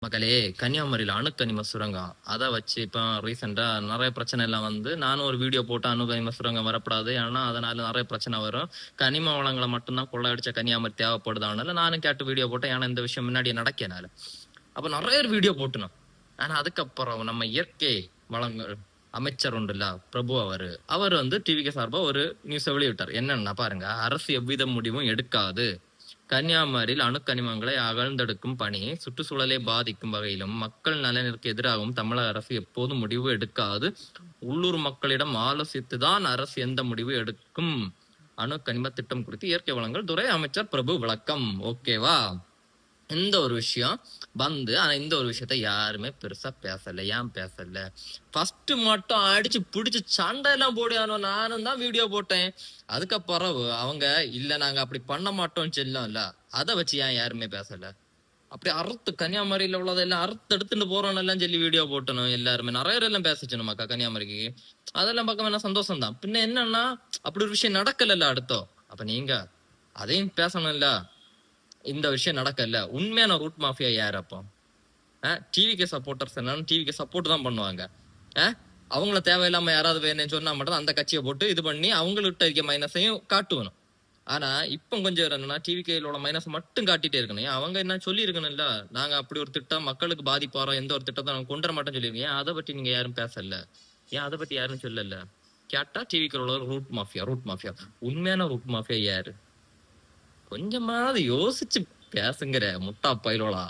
மக்களே, கன்னியாகுமரியில அணுக்கனிம சுரங்கம். அத வச்சு இப்ப ரீசென்ட்டா நெறைய பிரச்சனை எல்லாம் வந்து, நானும் ஒரு வீடியோ போட்டேன். அணுக்கனிம சுரங்கம் வரக்கூடாது. ஏன்னா, அதனால நெறைய பிரச்சனை வரும். கனிம வளங்கள மட்டும் தான் கொள்ளையடிச்ச கன்னியாகுமரி தேவைப்படுதானால நானும் கேட்டு வீடியோ போட்டேன். ஏன்னா, இந்த விஷயம் முன்னாடியே நடக்கனால. அப்ப நெறைய பேர் வீடியோ போட்டுனோம். ஆனா, அதுக்கப்புறம் நம்ம இயற்கை வளங்கள் அமைச்சர் உண்டுல்ல, பிரபு அவர் வந்து டிவிக்கு சார்பா ஒரு நியூஸ வெளியிட்டார். என்னன்னா பாருங்க, அரசு எவ்வித முடிவும் எடுக்காது. கன்னியாகுமரியில் அணுக்கனிமங்களை அகழ்ந்தெடுக்கும் பணி சுற்றுச்சூழலை பாதிக்கும் வகையிலும் மக்கள் நலனிற்கு எதிராகவும் தமிழக அரசு எப்போதும் முடிவு எடுக்காது. உள்ளூர் மக்களிடம் ஆலோசித்துதான் அரசு எந்த முடிவு எடுக்கும். அணு கனிம திட்டம் குறித்து இயற்கை வளங்கள் துறை அமைச்சர் பிரபு விளக்கம். ஓகேவா? இந்த ஒரு விஷயம் வந்து, ஆனா இந்த ஒரு விஷயத்த யாருமே பெருசா பேசல. ஏன் பேசல? ஃபர்ஸ்ட் மட்டும் அடிச்சு புடிச்சு சண்டை எல்லாம் போடுவானோ, நானும் தான் வீடியோ போட்டேன். அதுக்கப்புறம் அவங்க இல்ல நாங்க அப்படி பண்ண மாட்டோம் செல்லம்ல, அதை வச்சு ஏன் யாருமே பேசல? அப்படி அறுத்து கன்னியாகுமரியில உள்ளதெல்லாம் அறுத்து எடுத்துட்டு போறோம் எல்லாம் சொல்லி வீடியோ போட்டணும். எல்லாருமே நிறைய பேர் எல்லாம் பேசிச்சணுமாக்கா கன்னியாகுமரிக்கு. அதெல்லாம் பார்க்க வேணா சந்தோஷம் தான். பின்ன என்னன்னா, அப்படி ஒரு விஷயம் நடக்கல அடுத்தோ. அப்ப நீங்க அதையும் பேசணும்ல. இந்த விஷயம் நடக்கல. உண்மையான ரூட் மாஃபியா யார் அப்போ? டிவிக்கு சப்போர்ட்டர்ஸ் என்னன்னு டிவிக்கு சப்போர்ட் தான் பண்ணுவாங்க. அவங்கள தேவையில்லாம யாராவது வேணும்னு சொன்னா மட்டும் அந்த கட்சியை போட்டு இது பண்ணி அவங்கள்ட்ட இருக்க மைனஸையும் காட்டுவணும். ஆனா இப்ப கொஞ்சம் என்னன்னா டிவிக்கையிலோட மைனஸ் மட்டும் காட்டிட்டே இருக்கணும். ஏன் அவங்க என்ன சொல்லி இருக்கணும்ல, நாங்க அப்படி ஒரு திட்டம் மக்களுக்கு பாதிப்பாரோ எந்த ஒரு திட்டத்தை நாங்க கொண்டு வர மாட்டோம் சொல்லிருக்கீங்க. ஏன் அதை பத்தி நீங்க யாரும் பேசல? ஏன் அதை பத்தி யாரும் சொல்லல? கேட்டா டிவிக்குள்ள ரூட் மாஃபியா. உண்மையான ரூட் மாஃபியா யாரு? கொஞ்சமாவது யோசிச்சு பேசுங்கிற முட்டா பயிலோலா.